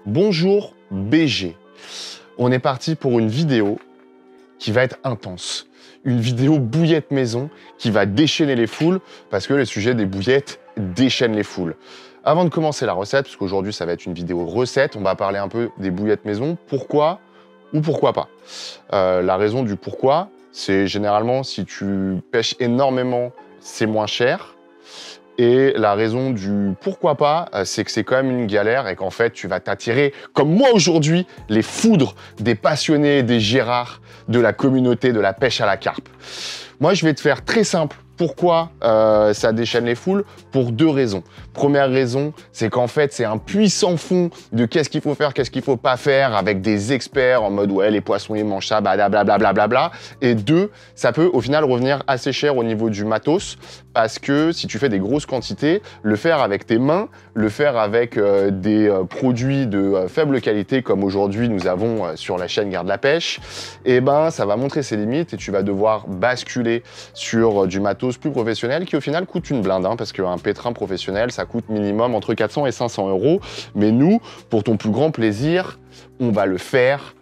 Bonjour BG. On est parti pour une vidéo qui va être intense. Une vidéo bouillette maison qui va déchaîner les foules parce que le sujet des bouillettes déchaîne les foules. Avant de commencer la recette, parce qu'aujourd'hui ça va être une vidéo recette, on va parler un peu des bouillettes maison. Pourquoi ou pourquoi pas. La raison du pourquoi, c'est généralement si tu pêches énormément, c'est moins cher. Et la raison du pourquoi pas, c'est que c'est quand même une galère et qu'en fait, tu vas t'attirer, comme moi aujourd'hui, les foudres des passionnés, des Gérards, de la communauté de la pêche à la carpe. Moi, je vais te faire très simple. Pourquoi ça déchaîne les foules? Pour deux raisons. Première raison, c'est qu'en fait, c'est un puissant fond de qu'est-ce qu'il faut faire, qu'est-ce qu'il faut pas faire, avec des experts en mode ouais, les poissons, ils mangent ça, blablabla. Et deux, ça peut au final revenir assez cher au niveau du matos, parce que si tu fais des grosses quantités, le faire avec tes mains, le faire avec des produits de faible qualité, comme aujourd'hui nous avons sur la chaîne Garde la Pêche, et ben ça va montrer ses limites et tu vas devoir basculer sur du matos plus professionnel qui au final coûte une blinde, hein, parce qu'un pétrin professionnel ça coûte minimum entre 400 et 500 €. Mais nous, pour ton plus grand plaisir, on va le faire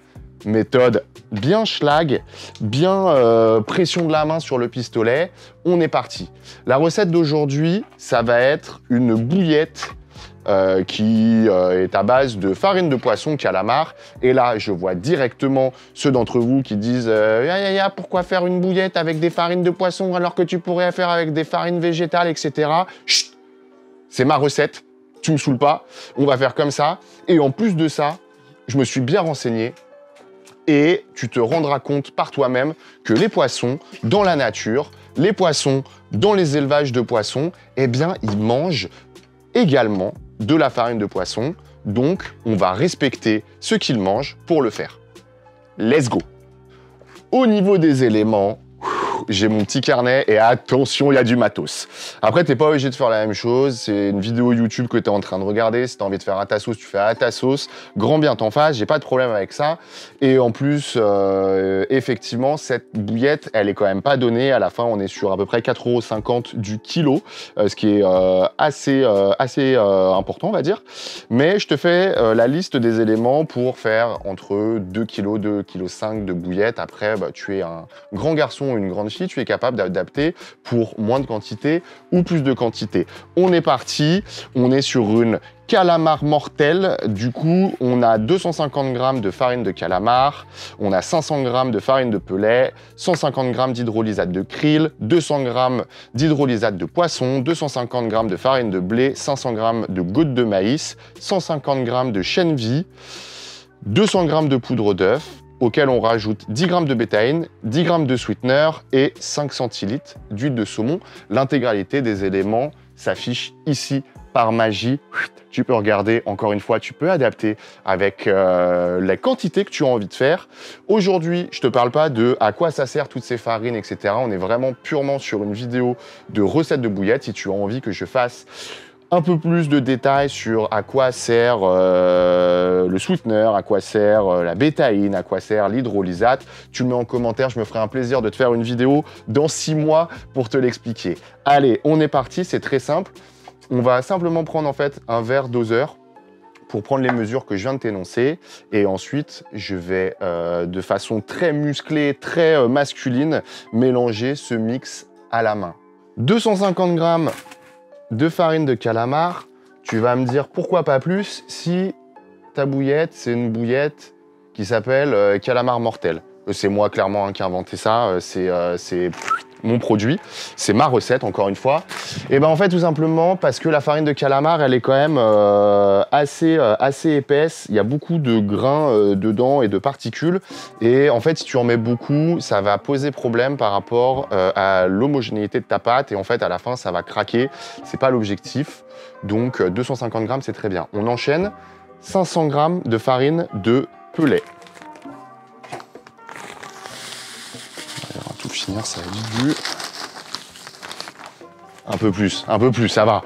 méthode bien schlag, bien pression de la main sur le pistolet. On est parti. La recette d'aujourd'hui, ça va être une bouillette qui est à base de farine de poisson calamar. Et là, je vois directement ceux d'entre vous qui disent pourquoi faire une bouillette avec des farines de poisson alors que tu pourrais faire avec des farines végétales, etc. Chut, c'est ma recette, tu me saoules pas, on va faire comme ça. Et en plus de ça, je me suis bien renseigné et tu te rendras compte par toi-même que les poissons dans la nature, les poissons dans les élevages de poissons, eh bien, ils mangent également de la farine de poisson. Donc, on va respecter ce qu'ils mangent pour le faire. Let's go! Au niveau des éléments, j'ai mon petit carnet et attention, il y a du matos. Après, t'es pas obligé de faire la même chose. C'est une vidéo YouTube que tu es en train de regarder. Si tu as envie de faire à ta sauce, tu fais à ta sauce. Grand bien t'en fasse, j'ai pas de problème avec ça. Et en plus, effectivement, cette bouillette, elle est quand même pas donnée. À la fin, on est sur à peu près 4,50 € du kilo, ce qui est assez important, on va dire. Mais je te fais la liste des éléments pour faire entre 2 kg, 2,5 kg de bouillette. Après, bah, tu es un grand garçon ou une grande fille, tu es capable d'adapter pour moins de quantité ou plus de quantité. On est parti, on est sur une calamar mortel. Du coup, on a 250 g de farine de calamar, on a 500 g de farine de pellet, 150 g d'hydrolysate de krill, 200 g d'hydrolysate de poisson, 250 g de farine de blé, 500 g de gouttes de maïs, 150 g de chène vie, 200 g de poudre d'œuf, auquel on rajoute 10 g de bétaïne, 10 g de sweetener et 5 centilitres d'huile de saumon. L'intégralité des éléments s'affiche ici par magie. Tu peux regarder, encore une fois, tu peux adapter avec la quantité que tu as envie de faire. Aujourd'hui, je ne te parle pas de à quoi ça sert toutes ces farines, etc. On est vraiment purement sur une vidéo de recette de bouillette. Si tu as envie que je fasse un peu plus de détails sur à quoi sert le sweetener, à quoi sert la bétaïne, à quoi sert l'hydrolysate, tu le mets en commentaire, je me ferai un plaisir de te faire une vidéo dans 6 mois pour te l'expliquer. Allez, on est parti, c'est très simple. On va simplement prendre en fait un verre doseur pour prendre les mesures que je viens de t'énoncer. Et ensuite, je vais de façon très musclée, très masculine, mélanger ce mix à la main. 250 g de farine de calamar, tu vas me dire pourquoi pas plus si ta bouillette, c'est une bouillette qui s'appelle calamar mortel. C'est moi clairement hein, qui ai inventé ça, c'est mon produit, c'est ma recette encore une fois. Et ben en fait tout simplement parce que la farine de calamar elle est quand même assez épaisse, il y a beaucoup de grains dedans et de particules et en fait si tu en mets beaucoup ça va poser problème par rapport à l'homogénéité de ta pâte et en fait à la fin ça va craquer, c'est pas l'objectif. Donc 250 g c'est très bien. On enchaîne 500 g de farine de pellet. Tout finir, ça va vite vu. Un peu plus, ça va. «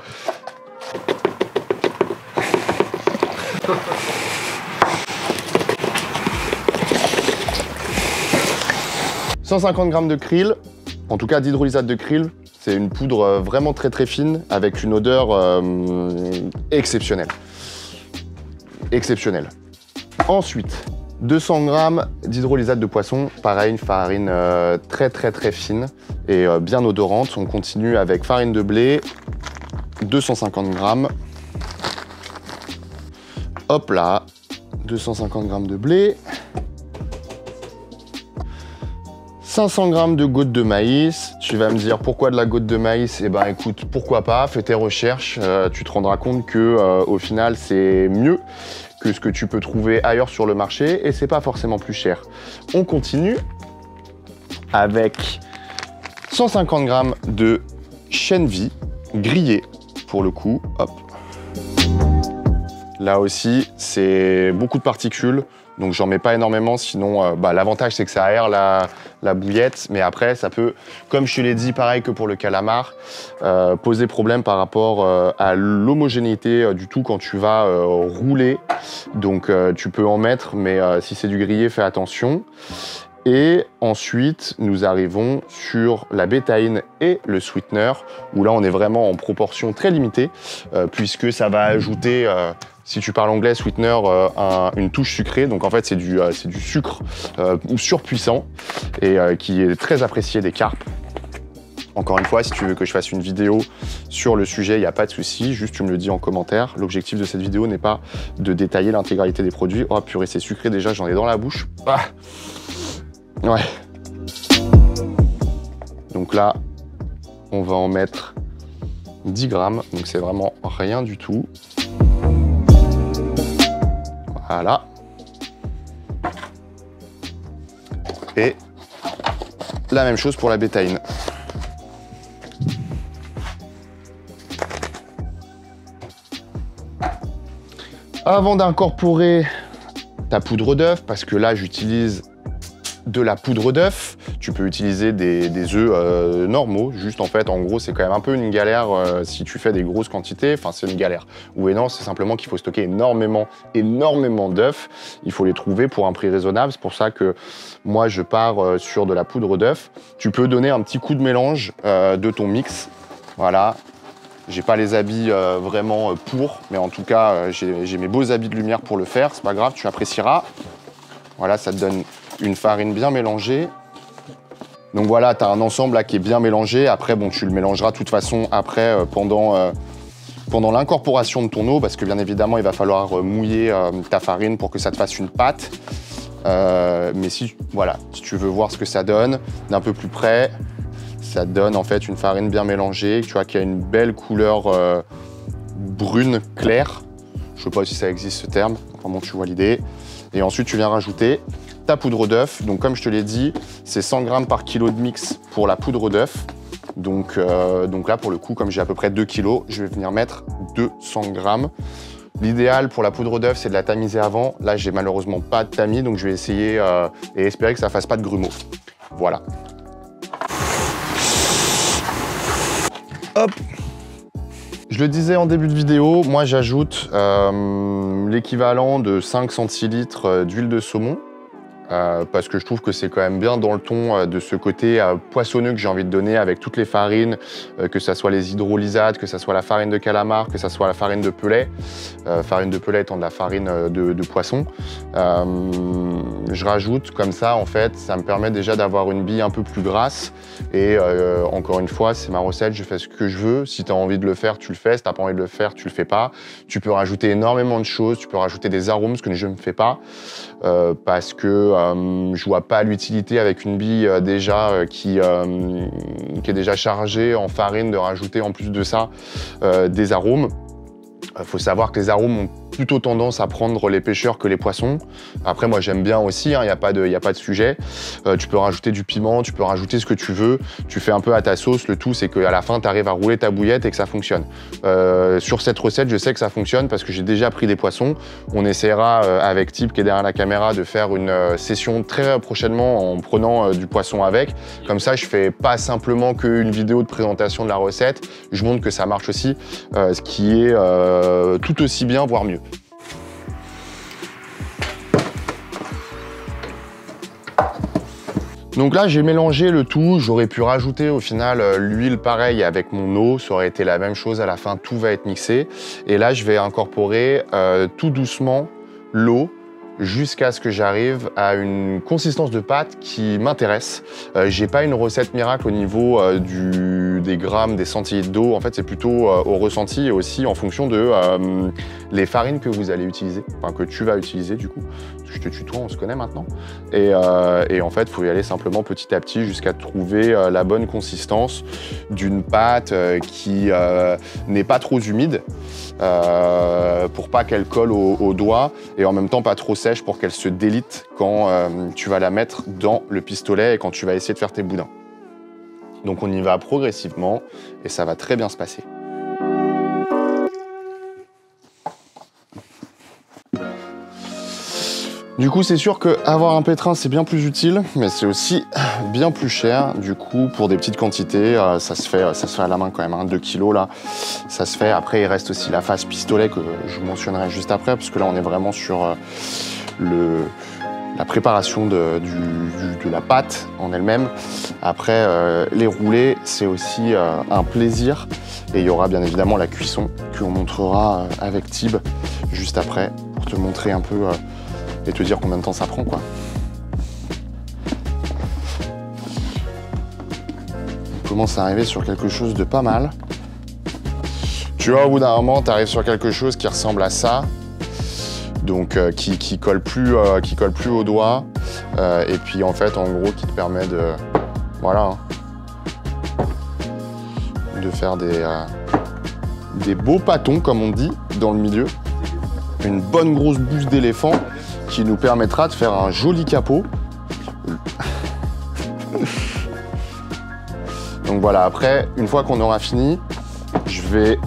150 g de krill, en tout cas d'hydrolysate de krill, c'est une poudre vraiment très fine avec une odeur exceptionnelle. exceptionnel. Ensuite, 200 g d'hydrolysate de poisson, pareil, une farine très fine et bien odorante. On continue avec farine de blé, 250 g. Hop là, 250 g de blé. 500 g de gouttes de maïs. Tu vas me dire pourquoi de la goutte de maïs? Eh ben écoute, pourquoi pas, fais tes recherches, tu te rendras compte que au final c'est mieux que ce que tu peux trouver ailleurs sur le marché et c'est pas forcément plus cher. On continue avec 150 g de chène vie grillé pour le coup. Hop. Là aussi, c'est beaucoup de particules. Donc j'en mets pas énormément, sinon l'avantage c'est que ça aère la bouillette, mais après ça peut, comme je te l'ai dit, pareil que pour le calamar, poser problème par rapport à l'homogénéité du tout quand tu vas rouler. Donc tu peux en mettre, mais si c'est du grillé, fais attention. Et ensuite, nous arrivons sur la bétaïne et le sweetener, où là on est vraiment en proportion très limitée, puisque ça va ajouter... si tu parles anglais, sweetener, une touche sucrée. Donc en fait, c'est du sucre surpuissant et qui est très apprécié des carpes. Encore une fois, si tu veux que je fasse une vidéo sur le sujet, il n'y a pas de souci. Juste, tu me le dis en commentaire. L'objectif de cette vidéo n'est pas de détailler l'intégralité des produits. Oh purée, c'est sucré déjà, j'en ai dans la bouche. Ah ouais. Donc là, on va en mettre 10 grammes. Donc c'est vraiment rien du tout. Voilà. Et la même chose pour la bétaïne. Avant d'incorporer ta poudre d'œuf, parce que là j'utilise de la poudre d'œuf, tu peux utiliser des œufs normaux, juste en fait, en gros, c'est quand même un peu une galère si tu fais des grosses quantités, enfin c'est une galère. Oui et non, c'est simplement qu'il faut stocker énormément d'œufs, il faut les trouver pour un prix raisonnable, c'est pour ça que moi je pars sur de la poudre d'œuf. Tu peux donner un petit coup de mélange de ton mix, voilà. J'ai pas les habits vraiment pour, mais en tout cas, j'ai mes beaux habits de lumière pour le faire, c'est pas grave, tu apprécieras. Voilà, ça te donne une farine bien mélangée. Donc voilà, tu as un ensemble là qui est bien mélangé. Après, bon, tu le mélangeras de toute façon après pendant l'incorporation de ton eau, parce que bien évidemment, il va falloir mouiller ta farine pour que ça te fasse une pâte. Mais si tu veux voir ce que ça donne d'un peu plus près, ça donne en fait une farine bien mélangée, tu vois, qui a une belle couleur brune claire. Je sais pas si ça existe ce terme, enfin bon, tu vois l'idée. Et ensuite, tu viens rajouter ta poudre d'œuf. Donc, comme je te l'ai dit, c'est 100 grammes par kilo de mix pour la poudre d'œuf. Donc là, pour le coup, comme j'ai à peu près 2 kilos, je vais venir mettre 200 grammes. L'idéal pour la poudre d'œuf, c'est de la tamiser avant. Là, j'ai malheureusement pas de tamis, donc je vais essayer et espérer que ça fasse pas de grumeaux. Voilà. Hop. Je le disais en début de vidéo, moi j'ajoute l'équivalent de 5 centilitres d'huile de saumon. Parce que je trouve que c'est quand même bien dans le ton de ce côté poissonneux que j'ai envie de donner avec toutes les farines, que ça soit les hydrolysates, que ça soit la farine de calamar, que ça soit la farine de pellet. Farine de pellet étant de la farine de poisson. Je rajoute comme ça, en fait, ça me permet déjà d'avoir une bille un peu plus grasse. Et encore une fois, c'est ma recette, je fais ce que je veux. Si tu as envie de le faire, tu le fais. Si tu n'as pas envie de le faire, tu le fais pas. Tu peux rajouter énormément de choses, tu peux rajouter des arômes, ce que je ne fais pas. Parce que je vois pas l'utilité avec une bille déjà qui est déjà chargée en farine de rajouter en plus de ça des arômes. Faut savoir que les arômes ont plutôt tendance à prendre les pêcheurs que les poissons. Après, moi, j'aime bien aussi, il n'y a pas de sujet. Tu peux rajouter du piment, tu peux rajouter ce que tu veux. Tu fais un peu à ta sauce. Le tout, c'est qu'à la fin, tu arrives à rouler ta bouillette et que ça fonctionne. Sur cette recette, je sais que ça fonctionne parce que j'ai déjà pris des poissons. On essaiera avec Tip, qui est derrière la caméra, de faire une session très prochainement en prenant du poisson avec. Comme ça, je fais pas simplement qu'une vidéo de présentation de la recette. Je montre que ça marche aussi, ce qui est tout aussi bien, voire mieux. Donc là, j'ai mélangé le tout. J'aurais pu rajouter au final l'huile pareil avec mon eau. Ça aurait été la même chose à la fin. Tout va être mixé. Et là, je vais incorporer tout doucement l'eau jusqu'à ce que j'arrive à une consistance de pâte qui m'intéresse. J'ai pas une recette miracle au niveau des grammes, des centilitres d'eau. En fait, c'est plutôt au ressenti et aussi en fonction de les farines que vous allez utiliser, enfin que tu vas utiliser du coup. Je te tutoie, on se connaît maintenant. Et en fait, il faut y aller simplement petit à petit jusqu'à trouver la bonne consistance d'une pâte qui n'est pas trop humide pour pas qu'elle colle au doigt et en même temps pas trop sèche pour qu'elle se délite quand tu vas la mettre dans le pistolet et quand tu vas essayer de faire tes boudins. Donc on y va progressivement et ça va très bien se passer. Du coup, c'est sûr qu'avoir un pétrin, c'est bien plus utile, mais c'est aussi bien plus cher. Du coup, pour des petites quantités, ça se fait à la main quand même, hein, 2 kilos là, ça se fait. Après, il reste aussi la phase pistolet que je vous mentionnerai juste après, parce que là, on est vraiment sur la préparation de la pâte en elle-même. Après, les roulés, c'est aussi un plaisir. Et il y aura bien évidemment la cuisson qu'on montrera avec Tib juste après, pour te montrer un peu et te dire combien de temps ça prend, quoi. On commence à arriver sur quelque chose de pas mal. Tu vois, au bout d'un moment, tu arrives sur quelque chose qui ressemble à ça. Donc qui colle plus au doigt. Et puis en fait, en gros, qui te permet de... Voilà. De faire des beaux pâtons, comme on dit, dans le milieu. Une bonne grosse bouche d'éléphant qui nous permettra de faire un joli capot. Donc voilà, après, une fois qu'on aura fini, je vais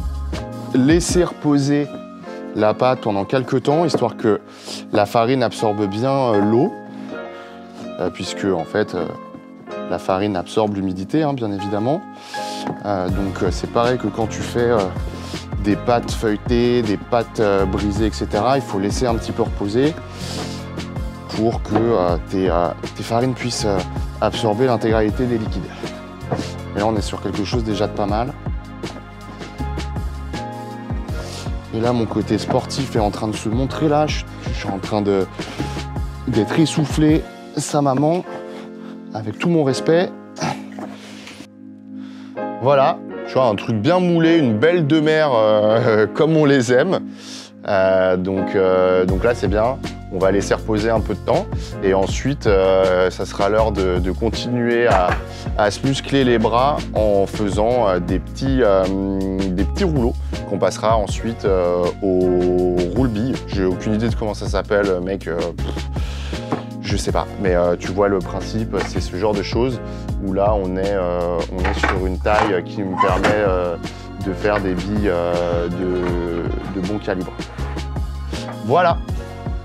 laisser reposer la pâte pendant quelques temps, histoire que la farine absorbe bien l'eau, puisque en fait, la farine absorbe l'humidité, hein, bien évidemment. Donc c'est pareil que quand tu fais des pâtes feuilletées, des pâtes brisées, etc. Il faut laisser un petit peu reposer pour que tes farines puissent absorber l'intégralité des liquides. Et là, on est sur quelque chose déjà de pas mal. Et là, mon côté sportif est en train de se montrer là. Je suis en train d'être essoufflé, sa maman, avec tout mon respect. Voilà. Tu vois, un truc bien moulé, une belle de mer comme on les aime. Donc là, c'est bien. On va laisser reposer un peu de temps. Et ensuite, ça sera l'heure de continuer à se muscler les bras en faisant des petits rouleaux qu'on passera ensuite au roule-bille. J'ai aucune idée de comment ça s'appelle, mec. Je sais pas, mais tu vois le principe, c'est ce genre de choses où là on est sur une taille qui nous permet de faire des billes de bon calibre. Voilà,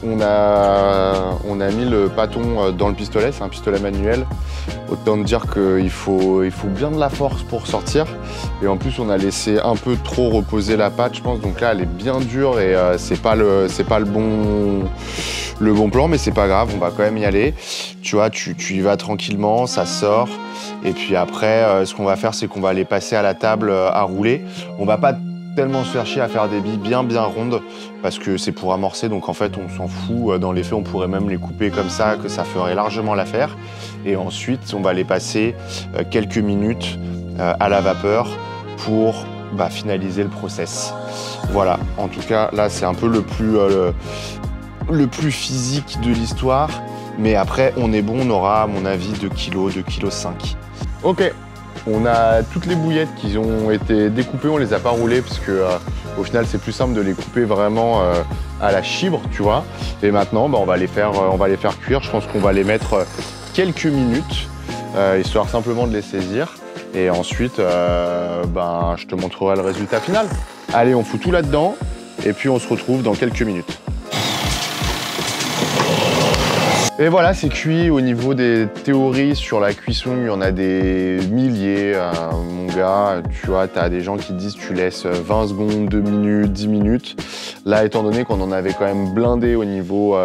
on a mis le pâton dans le pistolet, c'est un pistolet manuel. Autant dire qu'il faut bien de la force pour sortir. Et en plus, on a laissé un peu trop reposer la pâte, je pense. Donc là, elle est bien dure et c'est pas le bon plan, mais c'est pas grave, on va quand même y aller. Tu vois, tu y vas tranquillement, ça sort. Et puis après, ce qu'on va faire, c'est qu'on va aller passer à la table à rouler. On va pas tellement se faire chier à faire des billes bien rondes parce que c'est pour amorcer, donc en fait on s'en fout. Dans les faits, on pourrait même les couper comme ça, que ça ferait largement l'affaire. Et ensuite, on va les passer quelques minutes à la vapeur pour finaliser le process. Voilà, en tout cas là c'est un peu le plus physique de l'histoire, mais après on est bon, on aura à mon avis 2 kg, 2,5 kg. Ok. On a toutes les bouillettes qui ont été découpées, on les a pas roulées parce que au final c'est plus simple de les couper vraiment à la chibre, tu vois. Et maintenant on va les faire cuire. Je pense qu'on va les mettre quelques minutes, histoire simplement de les saisir. Et ensuite je te montrerai le résultat final. Allez, on fout tout là-dedans et puis on se retrouve dans quelques minutes. Et voilà, c'est cuit. Au niveau des théories sur la cuisson, il y en a des milliers, mon gars. Tu vois, t'as des gens qui disent tu laisses 20 secondes, 2 minutes, 10 minutes. Là, étant donné qu'on en avait quand même blindé au niveau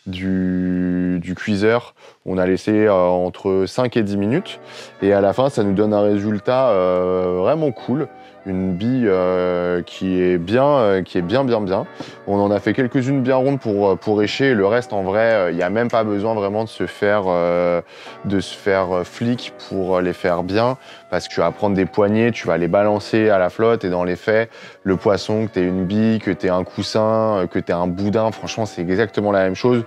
du cuiseur, on a laissé entre 5 et 10 minutes. Et à la fin, ça nous donne un résultat vraiment cool. Une bille qui est bien, bien. On en a fait quelques-unes bien rondes pour écher. Le reste, en vrai, il n'y a même pas besoin vraiment de se faire flic pour les faire bien, parce que tu vas prendre des poignées, tu vas les balancer à la flotte, et dans les faits, le poisson, que tu aies une bille, que tu aies un coussin, que tu aies un boudin, franchement, c'est exactement la même chose.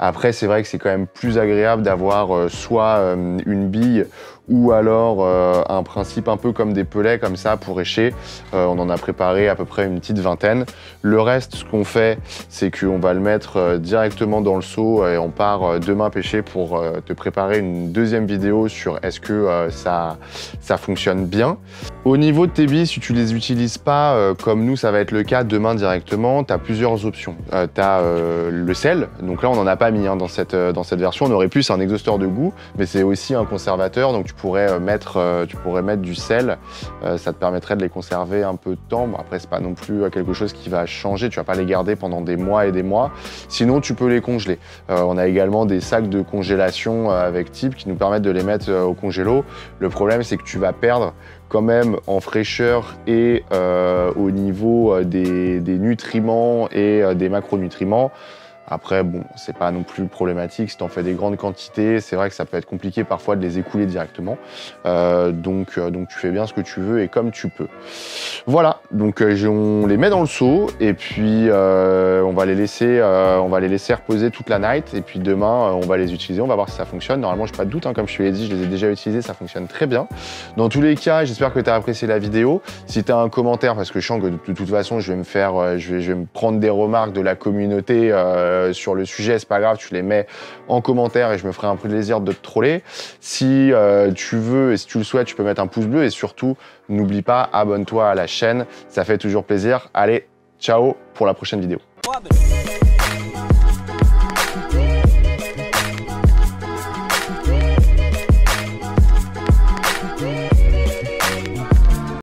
Après, c'est vrai que c'est quand même plus agréable d'avoir soit une bille ou alors un principe un peu comme des pelets comme ça pour écher. On en a préparé à peu près une petite vingtaine. Le reste, ce qu'on fait, c'est qu'on va le mettre directement dans le seau et on part demain pêcher pour te préparer une deuxième vidéo sur est-ce que ça fonctionne bien. Au niveau de tes billes, si tu les utilises pas comme nous, ça va être le cas demain directement, tu as plusieurs options. Tu as le sel, donc là on n'en a pas mis hein, dans cette version. On aurait pu, c'est un exhausteur de goût, mais c'est aussi un conservateur, donc tu pourrais mettre du sel. Ça te permettrait de les conserver un peu de temps. Bon, après, c'est pas non plus quelque chose qui va changer, tu vas pas les garder pendant des mois et des mois. Sinon, tu peux les congeler. On a également des sacs de congélation avec type qui nous permettent de les mettre au congélo. Le problème, c'est que tu vas perdre quand même en fraîcheur et au niveau des nutriments et des macronutriments. Après, bon, c'est pas non plus problématique. Si tu en fais des grandes quantités, c'est vrai que ça peut être compliqué parfois de les écouler directement. Donc tu fais bien ce que tu veux et comme tu peux. Voilà, donc on les met dans le seau et puis on va les laisser reposer toute la night. Et puis demain, on va les utiliser, on va voir si ça fonctionne. Normalement, j'ai pas de doute, hein, comme je te l'ai dit, je les ai déjà utilisés, ça fonctionne très bien. Dans tous les cas, j'espère que tu as apprécié la vidéo. Si tu as un commentaire, parce que je sens que de toute façon, je vais me prendre des remarques de la communauté sur le sujet, c'est pas grave, tu les mets en commentaire et je me ferai un plaisir de te troller. Si tu veux et si tu le souhaites, tu peux mettre un pouce bleu et surtout, n'oublie pas, abonne-toi à la chaîne, ça fait toujours plaisir. Allez, ciao pour la prochaine vidéo.